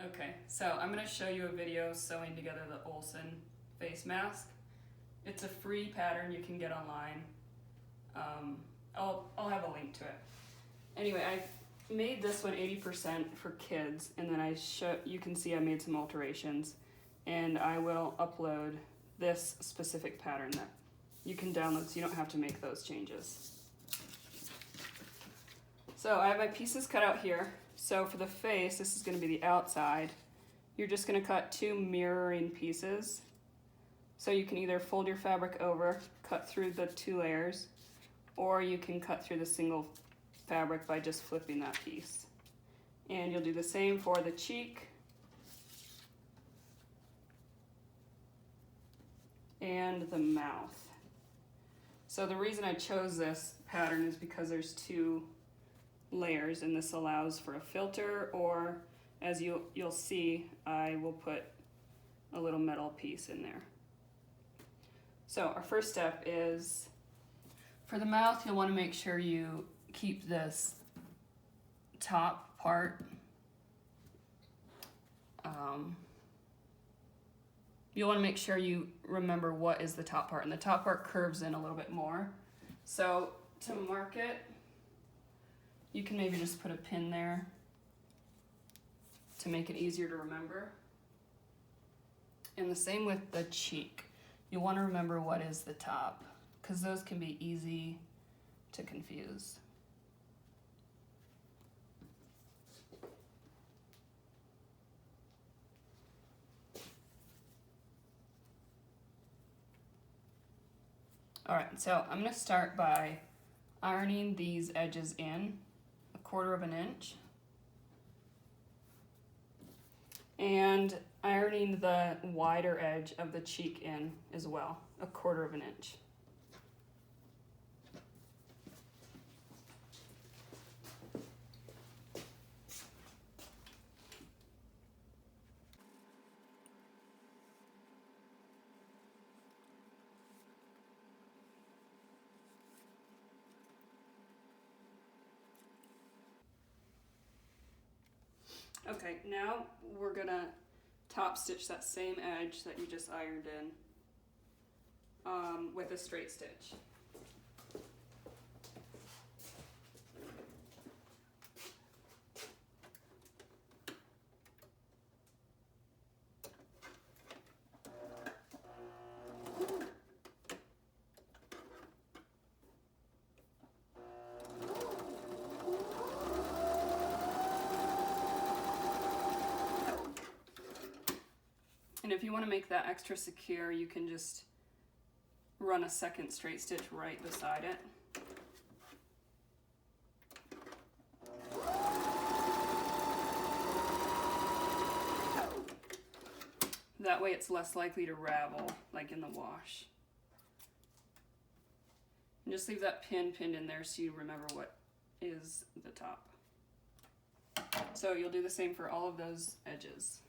Okay, so I'm going to show you a video sewing together the Olson face mask. It's a free pattern you can get online. I'll have a link to it. Anyway, I made this one 80% for kids, and then you can see I made some alterations, and I will upload this specific pattern that you can download so you don't have to make those changes. So I have my pieces cut out here. So for the face, this is going to be the outside. You're just going to cut 2 mirroring pieces. So you can either fold your fabric over, cut through the 2 layers, or you can cut through the single fabric by just flipping that piece. And you'll do the same for the cheek and the mouth. So the reason I chose this pattern is because there's 2 layers, and this allows for a filter, or as you'll see, I will put a little metal piece in there. So our first step is, for the mouth, you'll want to make sure you keep this top part. You'll want to make sure you remember what is the top part, and the top part curves in a little bit more. So to mark it, you can maybe just put a pin there to make it easier to remember. And the same with the cheek. You'll want to remember what is the top, because those can be easy to confuse. All right, so I'm going to start by ironing these edges in 1/4 inch and ironing the wider edge of the cheek in as well, 1/4 inch. Okay, now we're gonna top stitch that same edge that you just ironed in with a straight stitch. And if you want to make that extra secure, you can just run a second straight stitch right beside it. That way it's less likely to ravel, like in the wash. And just leave that pin pinned in there so you remember what is the top. So you'll do the same for all of those edges.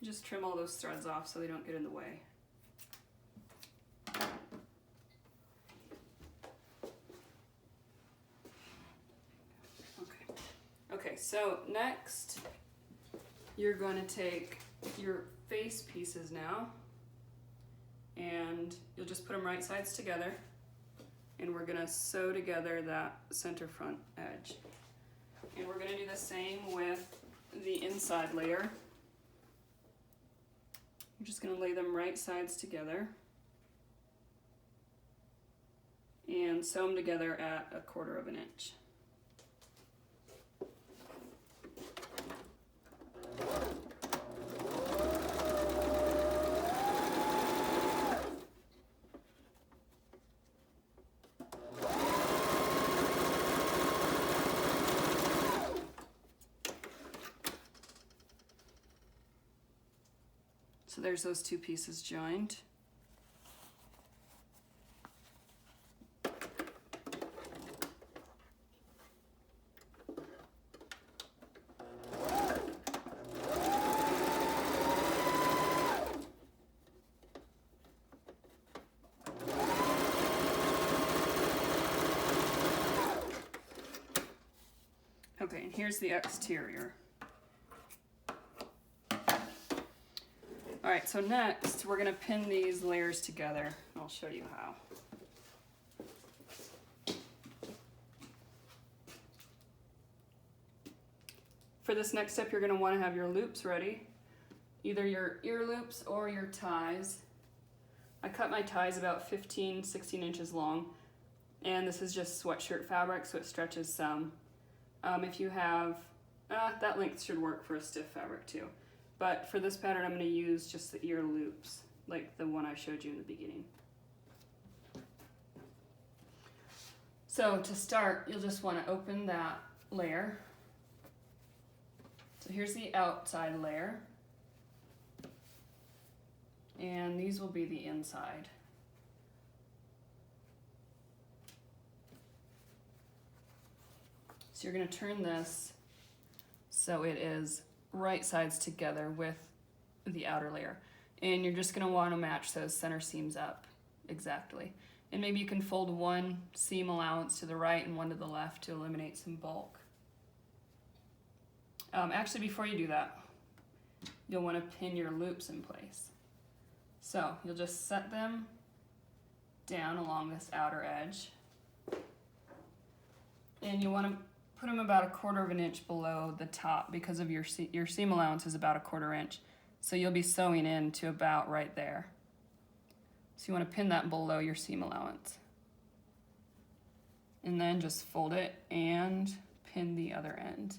Just trim all those threads off so they don't get in the way. Okay, so next you're going to take your face pieces now, and you'll just put them right sides together, and we're going to sew together that center front edge. And we're going to do the same with the inside layer. I'm just going to lay them right sides together and sew them together at 1/4 inch. So there's those two pieces joined. Okay, and here's the exterior. All right, so next we're gonna pin these layers together. I'll show you how. For this next step, you're gonna wanna have your loops ready, either your ear loops or your ties. I cut my ties about 15, 16 inches long, and this is just sweatshirt fabric, so it stretches some. If you have, that length should work for a stiff fabric too. But for this pattern, I'm going to use just the ear loops, like the one I showed you in the beginning. So to start, you'll just want to open that layer. So here's the outside layer. And these will be the inside. So you're going to turn this so it is right sides together with the outer layer. And you're just going to want to match those center seams up exactly. And maybe you can fold one seam allowance to the right and one to the left to eliminate some bulk. Actually, before you do that, you'll want to pin your loops in place. So you'll just set them down along this outer edge. And you want to put them about 1/4 inch below the top because of your seam allowance is about 1/4 inch. So you'll be sewing in to about right there. So you want to pin that below your seam allowance. And then just fold it and pin the other end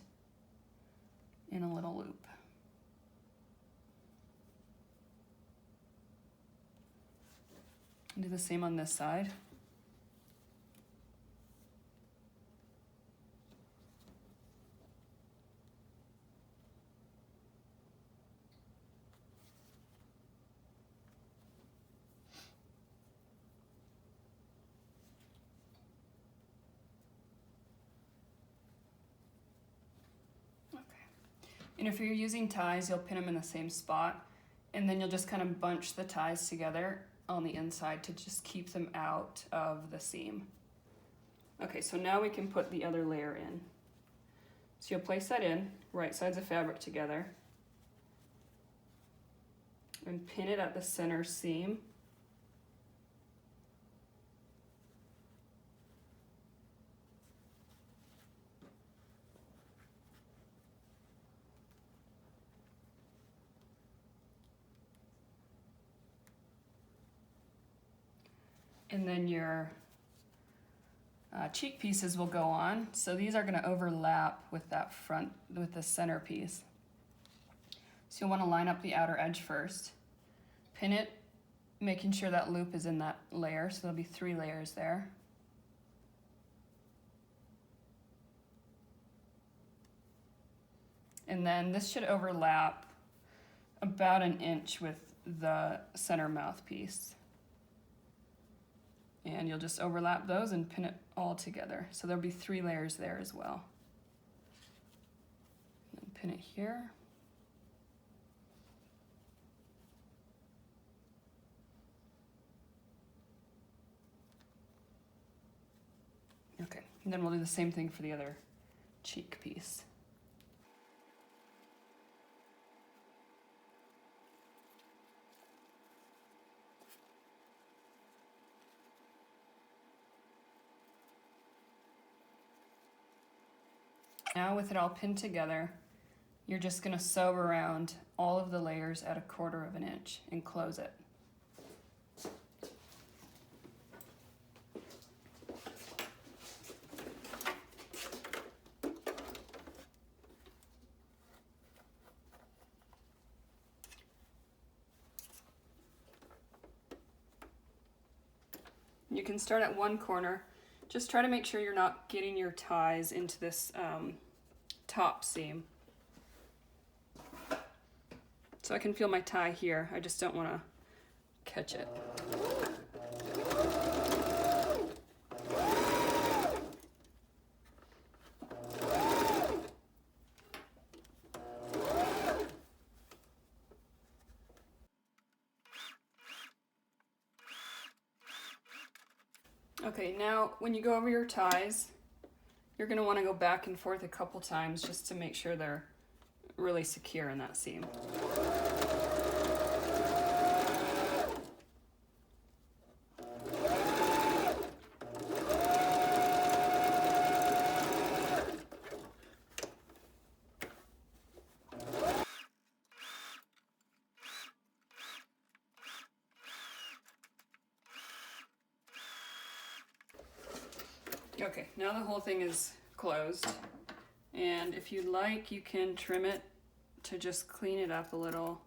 in a little loop. And do the same on this side. And if you're using ties, you'll pin them in the same spot, and then you'll just kind of bunch the ties together on the inside to just keep them out of the seam. Okay, so now we can put the other layer in. So you'll place that in, right sides of fabric together, and pin it at the center seam. And then your cheek pieces will go on. So these are going to overlap with that front, with the center piece. So you'll want to line up the outer edge first. Pin it, making sure that loop is in that layer. So there'll be 3 layers there. And then this should overlap about 1 inch with the center mouthpiece. And you'll just overlap those and pin it all together. So there'll be 3 layers there as well. And pin it here. Okay, and then we'll do the same thing for the other cheek piece. Now with it all pinned together, you're just going to sew around all of the layers at 1/4 inch and close it. You can start at one corner. Just try to make sure you're not getting your ties into this top seam. So I can feel my tie here. I just don't want to catch it. Okay, now when you go over your ties, you're going to want to go back and forth a couple times just to make sure they're really secure in that seam. Okay, now the whole thing is closed, and if you'd like, you can trim it to just clean it up a little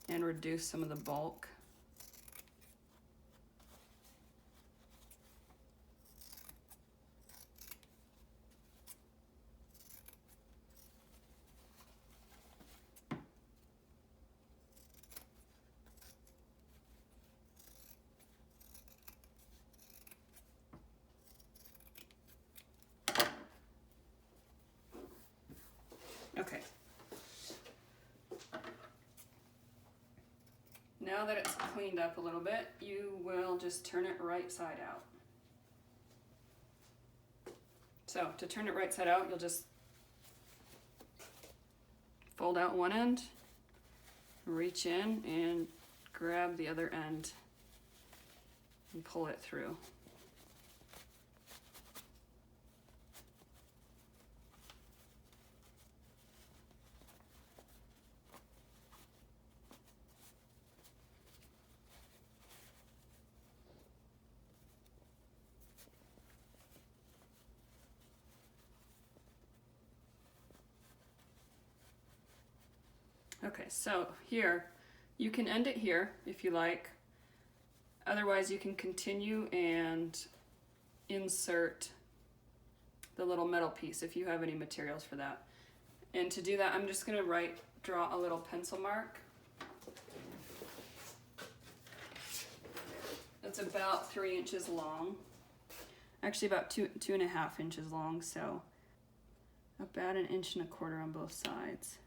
and reduce some of the bulk. Okay. Now that it's cleaned up a little bit, you will just turn it right side out. So to turn it right side out, you'll just fold out one end, reach in and grab the other end and pull it through. Okay, so here, you can end it here if you like. Otherwise, you can continue and insert the little metal piece if you have any materials for that. And to do that, I'm just going to draw a little pencil mark. It's about 3 inches long. Actually, about 2.5 inches long, so about 1.25 inches on both sides.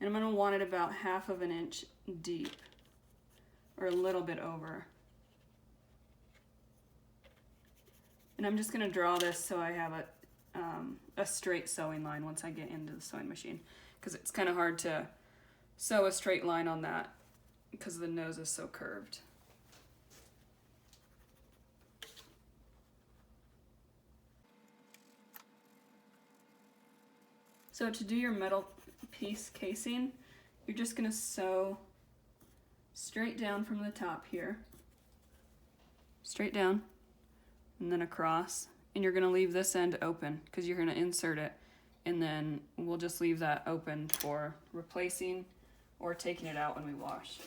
And I'm going to want it about 1/2 inch deep, or a little bit over. And I'm just going to draw this so I have a straight sewing line once I get into the sewing machine, because it's kind of hard to sew a straight line on that because the nose is so curved. So to do your metal piece casing, you're just going to sew straight down from the top here, straight down, and then across, and you're going to leave this end open because you're going to insert it, and then we'll just leave that open for replacing or taking it out when we wash.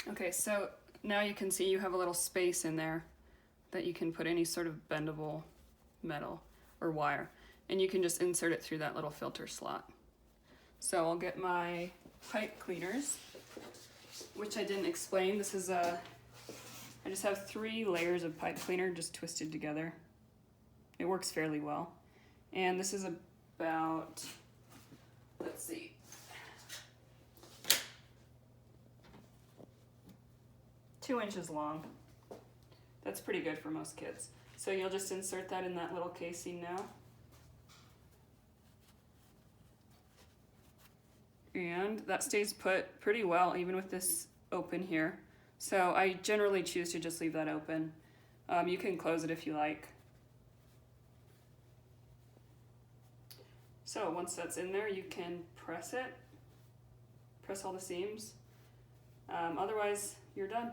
Okay, so now you can see you have a little space in there that you can put any sort of bendable metal or wire, and you can just insert it through that little filter slot. So I'll get my pipe cleaners, which I didn't explain. This is I just have 3 layers of pipe cleaner just twisted together. It works fairly well. And this is about, let's see, two inches long. That's pretty good for most kids. So you'll just insert that in that little casing now. And that stays put pretty well even with this open here. So I generally choose to just leave that open. You can close it if you like. So once that's in there, you can press it, press all the seams. Otherwise, you're done.